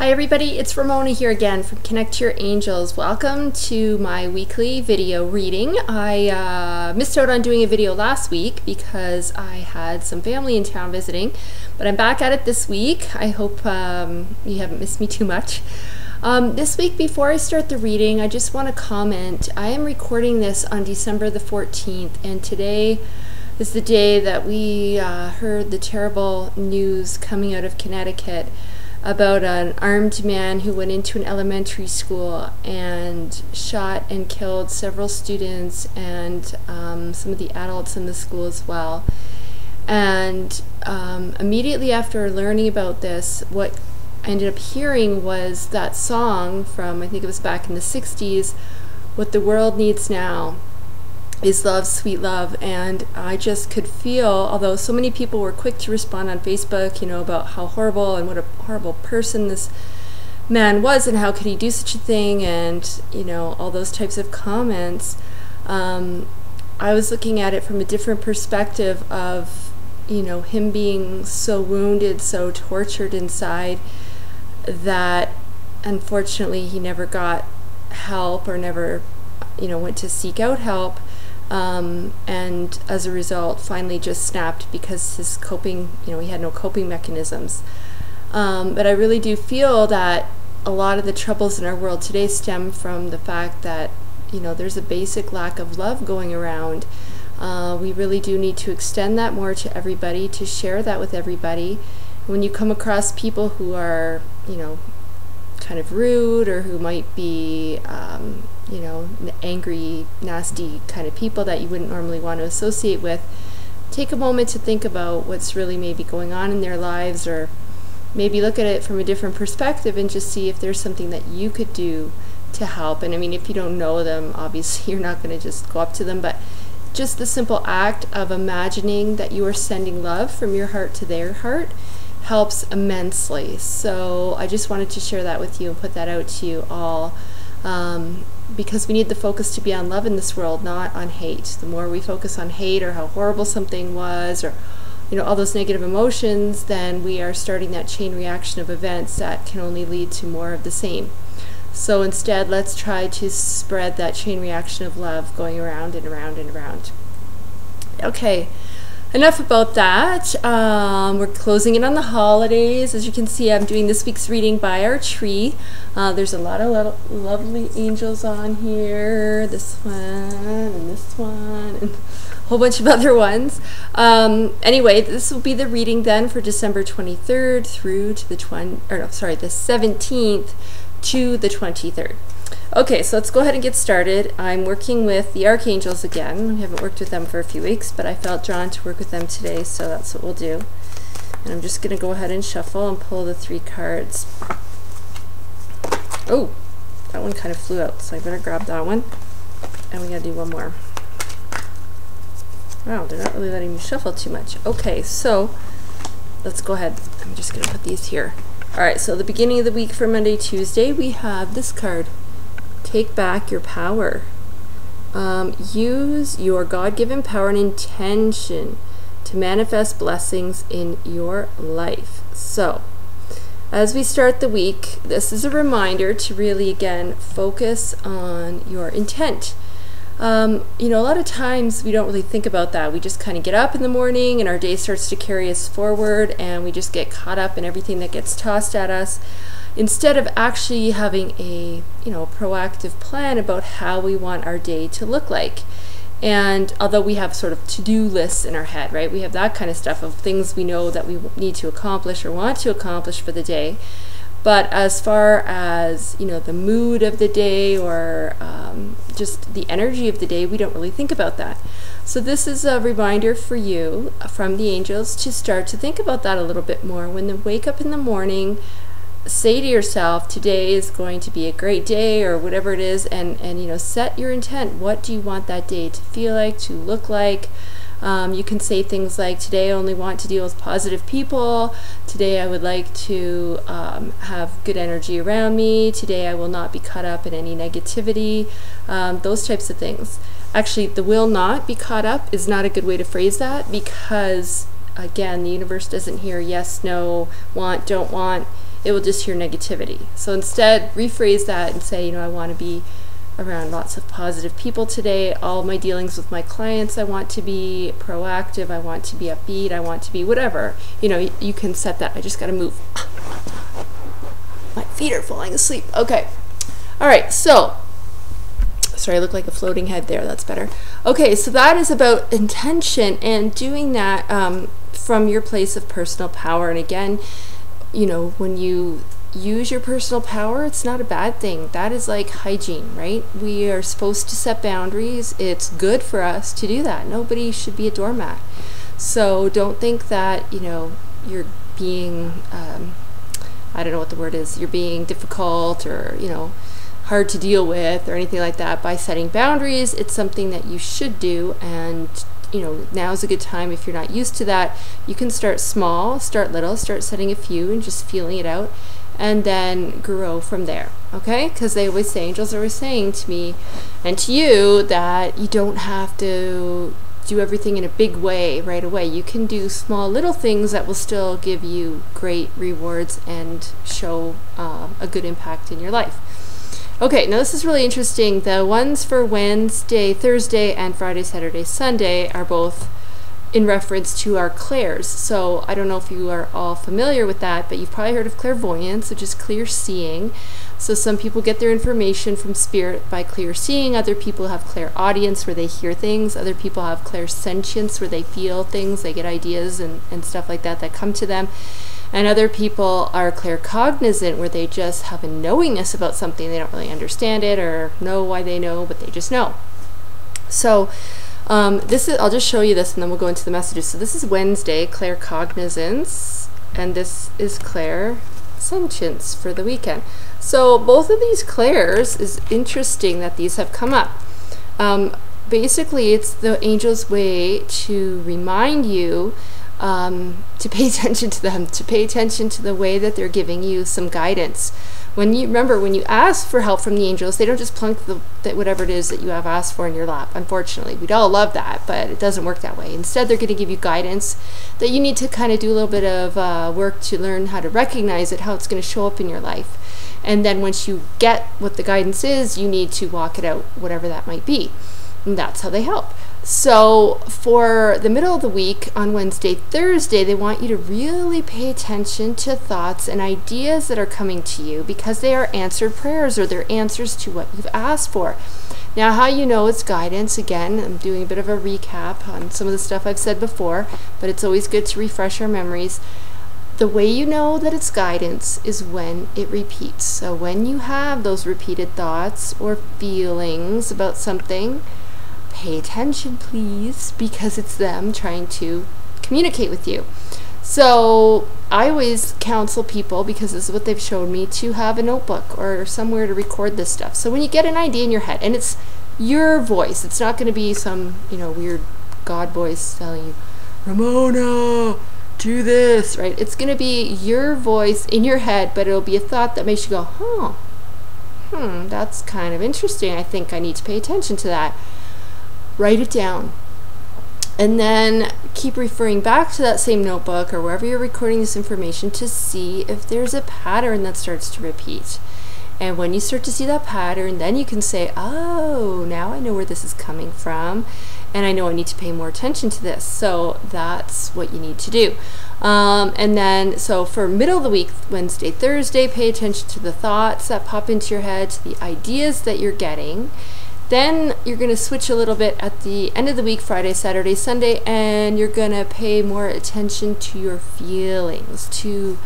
Hi everybody, it's Ramona here again from Connect to Your Angels. Welcome to my weekly video reading. I missed out on doing a video last week because I had some family in town visiting, but I'm back at it this week. I hope you haven't missed me too much. This week, before I start the reading, I just want to comment. I am recording this on December the 14th, and today is the day that we heard the terrible news coming out of Connecticut about an armed man who went into an elementary school and shot and killed several students and some of the adults in the school as well. And immediately after learning about this, what I ended up hearing was that song from, I think it was back in the 60s, What the World Needs Now is Love, Sweet Love. And I just could feel, although so many people were quick to respond on Facebook, you know, about how horrible and what a horrible person this man was and how could he do such a thing, and, you know, all those types of comments, I was looking at it from a different perspective of, you know, him being so wounded, so tortured inside that unfortunately he never got help or never, you know, went to seek out help. And as a result finally just snapped because his coping, you know, he had no coping mechanisms. But I really do feel that a lot of the troubles in our world today stem from the fact that, you know, there's a basic lack of love going around. We really do need to extend that more to everybody, to share that with everybody. When you come across people who are, you know, kind of rude, or who might be you know, angry, nasty kind of people that you wouldn't normally want to associate with, take a moment to think about what's really maybe going on in their lives, or maybe look at it from a different perspective and just see if there's something that you could do to help. And I mean, if you don't know them, obviously you're not going to just go up to them, but just the simple act of imagining that you are sending love from your heart to their heart helps immensely. So I just wanted to share that with you and put that out to you all, because we need the focus to be on love in this world, not on hate. The more we focus on hate or how horrible something was, or, you know, all those negative emotions, then we are starting that chain reaction of events that can only lead to more of the same. So instead, let's try to spread that chain reaction of love going around and around and around. Okay. Enough about that. We're closing in on the holidays. As you can see, I'm doing this week's reading by our tree. There's a lot of lovely angels on here. This one and this one and a whole bunch of other ones. Anyway, this will be the reading then for December 23rd through to the the 17th to the 23rd. Okay, so let's go ahead and get started. I'm working with the archangels again. I haven't worked with them for a few weeks, but I felt drawn to work with them today, so that's what we'll do. And I'm just going to go ahead and shuffle and pull the 3 cards. Oh, that one kind of flew out, so I better grab that one. And we gotta do one more. Wow, they're not really letting me shuffle too much. Okay, so let's go ahead. I'm just going to put these here. Alright, so the beginning of the week for Monday, Tuesday, we have this card. Take back your power. Use your God-given power and intention to manifest blessings in your life. So, as we start the week, this is a reminder to really, again, focus on your intent. You know, a lot of times we don't really think about that. We just kind of get up in the morning and our day starts to carry us forward, and we just get caught up in everything that gets tossed at us, instead of actually having a, you know, proactive plan about how we want our day to look like. And although we have sort of to-do lists in our head, right, we have that kind of stuff of things we know that we need to accomplish or want to accomplish for the day, but as far as, you know, the mood of the day, or just the energy of the day, we don't really think about that. So this is a reminder for you from the angels to start to think about that a little bit more. When you wake up in the morning, say to yourself, today is going to be a great day, or whatever it is, and you know, set your intent. What do you want that day to feel like, to look like? You can say things like, today I only want to deal with positive people. Today I would like to have good energy around me. Today I will not be caught up in any negativity. Those types of things. Actually, the will not be caught up is not a good way to phrase that, because again, the universe doesn't hear yes, no, want, don't want. it will just hear negativity. So instead, rephrase that and say, you know, I want to be around lots of positive people today. All my dealings with my clients, I want to be proactive, I want to be upbeat, I want to be whatever. You know, you can set that. I just got to move. My feet are falling asleep. Okay. All right. So, sorry, I look like a floating head there. That's better. Okay. So that is about intention and doing that from your place of personal power. And again, you know, when you use your personal power, it's not a bad thing. That is like hygiene, right? We are supposed to set boundaries. It's good for us to do that. Nobody should be a doormat. So don't think that, you know, you're being, I don't know what the word is, you're being difficult or, you know, hard to deal with or anything like that by setting boundaries. It's something that you should do, and you know, now's a good time. If you're not used to that, you can start small, start little, start setting a few and just feeling it out, and then grow from there. Okay? Because they always say, angels are always saying to me and to you that you don't have to do everything in a big way right away. You can do small little things that will still give you great rewards and show a good impact in your life. Okay, now this is really interesting. The ones for Wednesday, Thursday, and Friday, Saturday, Sunday are both in reference to our clairs. So I don't know if you are all familiar with that, but you've probably heard of clairvoyance, which is clear seeing. So some people get their information from spirit by clear seeing. Other people have clairaudience, where they hear things. Other people have clairsentience, where they feel things, they get ideas and stuff like that come to them. And other people are claircognizant, where they just have a knowingness about something. They don't really understand it or know why they know, but they just know. So this is, I'll just show you this and then we'll go into the messages. So this is Wednesday, claircognizance, and this is clairsentience for the weekend. So both of these clairs, is interesting that these have come up. Basically, it's the angel's way to remind you to pay attention to them, to pay attention to the way that they're giving you some guidance. When you remember, when you ask for help from the angels, they don't just plunk whatever it is that you have asked for in your lap. Unfortunately, we'd all love that, but it doesn't work that way. Instead, they're going to give you guidance that you need to kind of do a little bit of work to learn how to recognize it, how it's going to show up in your life. And then once you get what the guidance is, you need to walk it out, whatever that might be. And that's how they help. So for the middle of the week, on Wednesday, Thursday, they want you to really pay attention to thoughts and ideas that are coming to you, because they are answered prayers, or they're answers to what you've asked for. Now, how you know it's guidance, again, I'm doing a bit of a recap on some of the stuff I've said before, but it's always good to refresh our memories. The way you know that it's guidance is when it repeats. So when you have those repeated thoughts or feelings about something, pay attention, please, because it's them trying to communicate with you. So I always counsel people, because this is what they've showed me, to have a notebook or somewhere to record this stuff. So when you get an idea in your head, and it's your voice, it's not going to be some, you know, weird God voice telling you, Ramona, do this, right? It's going to be your voice in your head, but it'll be a thought that makes you go, that's kind of interesting. I think I need to pay attention to that. Write it down, and then keep referring back to that same notebook or wherever you're recording this information to see if there's a pattern that starts to repeat. And when you start to see that pattern, then you can say, oh, now I know where this is coming from, and I know I need to pay more attention to this. So that's what you need to do. And then, so for middle of the week, Wednesday, Thursday, pay attention to the thoughts that pop into your head, to the ideas that you're getting. Then you're going to switch a little bit at the end of the week, Friday, Saturday, Sunday, and you're going to pay more attention to your feelings, to,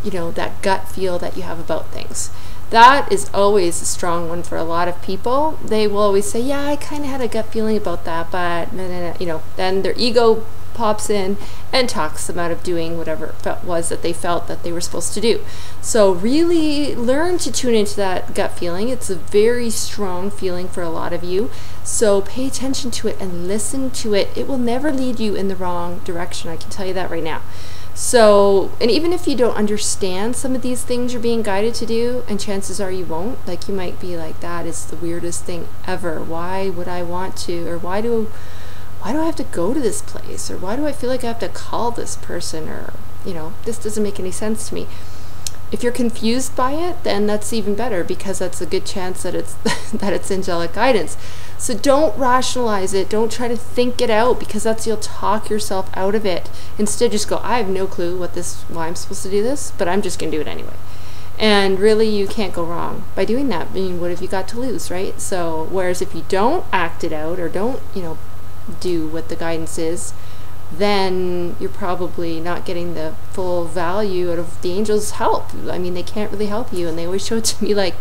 you know, that gut feel that you have about things. That is always a strong one for a lot of people. They will always say, yeah, I kind of had a gut feeling about that, but, you know, then their ego pops in and talks them out of doing whatever it was that they felt that they were supposed to do. So really learn to tune into that gut feeling. It's a very strong feeling for a lot of you. So pay attention to it and listen to it. It will never lead you in the wrong direction. I can tell you that right now. So, and even if you don't understand some of these things you're being guided to do, and chances are you won't, like you might be like, that is the weirdest thing ever. Why would I want to, or why do I have to go to this place, or why do I feel like I have to call this person, or, you know, this doesn't make any sense to me. If you're confused by it, then that's even better, because that's a good chance that it's that it's angelic guidance. So don't rationalize it. Don't try to think it out, because you'll talk yourself out of it. Instead, just go, I have no clue why I'm supposed to do this, but I'm just going to do it anyway. And really, you can't go wrong by doing that. I mean, what have you got to lose, right? So whereas if you don't act it out, or don't, do what the guidance is, then you're probably not getting the full value out of the angels' help. I mean, they can't really help you, and they always show it to me like,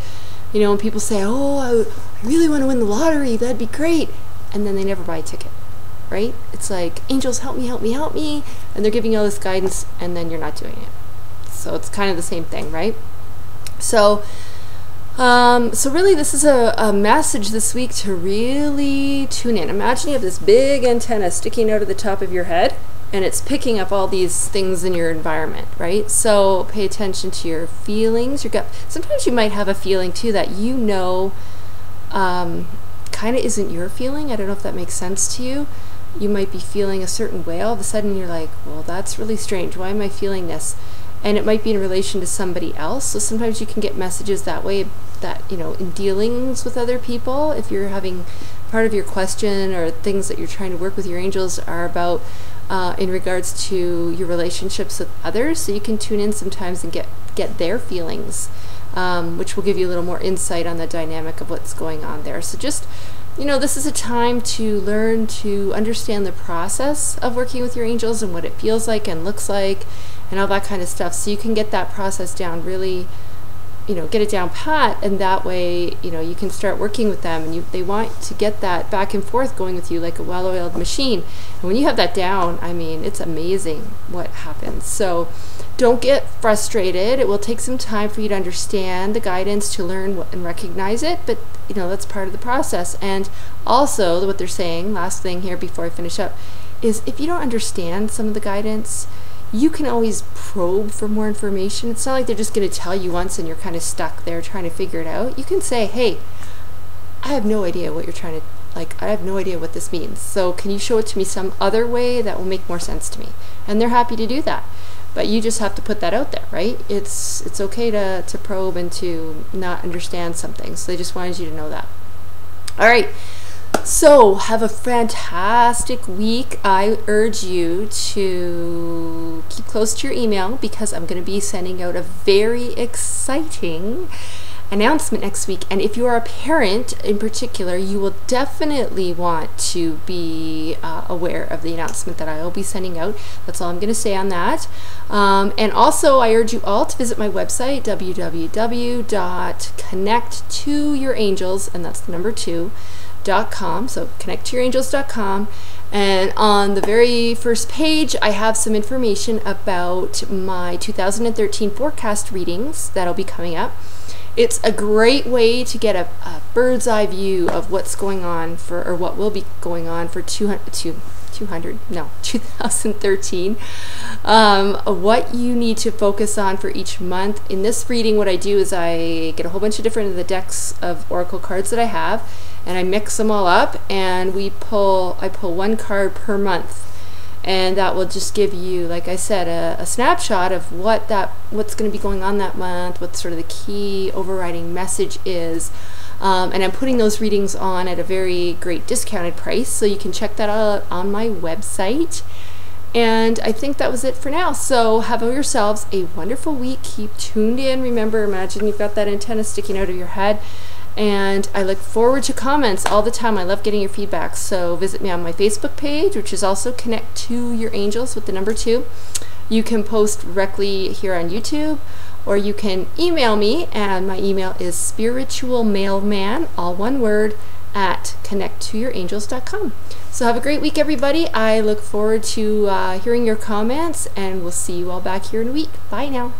when people say, oh, I really want to win the lottery, that'd be great, and then they never buy a ticket, right? It's like, angels, help me, help me, help me, and they're giving you all this guidance, and then you're not doing it. So it's kind of the same thing, right? So really, this is a message this week to really tune in. Imagine you have this big antenna sticking out of the top of your head, and it's picking up all these things in your environment, right? So pay attention to your feelings, your gut. Sometimes you might have a feeling too that kind of isn't your feeling. I don't know if that makes sense to you. You might be feeling a certain way. All of a sudden you're like, well, that's really strange. Why am I feeling this? And it might be in relation to somebody else. So sometimes you can get messages that way, that, in dealings with other people, if you're having part of your question or things that you're trying to work with your angels are about in regards to your relationships with others. So you can tune in sometimes and get their feelings, which will give you a little more insight on the dynamic of what's going on there. So just, this is a time to learn to understand the process of working with your angels and what it feels like and looks like and all that kind of stuff. So you can get that process down really, get it down pat, and that way, you can start working with them, and they want to get that back and forth going with you like a well-oiled machine. And when you have that down, I mean, it's amazing what happens. So don't get frustrated. It will take some time for you to understand the guidance, to learn and recognize it, but that's part of the process. And also, what they're saying, last thing here before I finish up, is if you don't understand some of the guidance, you can always probe for more information. It's not like they're just going to tell you once and you're kind of stuck there trying to figure it out. You can say, hey, I have no idea what you're trying to, I have no idea what this means. So can you show it to me some other way that will make more sense to me? And they're happy to do that. But you just have to put that out there, right? It's okay to probe and to not understand something. So they just wanted you to know that. All right. So have a fantastic week. I urge you to keep close to your email, because I'm going to be sending out a very exciting announcement next week. And if you are a parent in particular, you will definitely want to be aware of the announcement that I will be sending out. That's all I'm going to say on that. And also, I urge you all to visit my website, www.connecttoyourangels, and that's the number 2.com. So connecttoyourangels.com. And on the very first page, I have some information about my 2013 forecast readings that'll be coming up. It's a great way to get a bird's eye view of what's going on or what will be going on for 2013. What you need to focus on for each month. In this reading, what I do is I get a whole bunch of different of the decks of oracle cards that I have, and I mix them all up, and I pull one card per month. And that will just give you, like I said, a snapshot of what's going to be going on that month, what sort of the key overriding message is. And I'm putting those readings on at a very great discounted price, so you can check that out on my website. And I think that was it for now. So have yourselves a wonderful week. Keep tuned in. Remember, imagine you've got that antenna sticking out of your head. And I look forward to comments all the time. I love getting your feedback. So visit me on my Facebook page, which is also Connect to Your Angels with the number 2. You can post directly here on YouTube, or you can email me, and my email is spiritualmailman, all one word, at connecttoyourangels.com. So have a great week, everybody. I look forward to hearing your comments, and we'll see you all back here in a week. Bye now.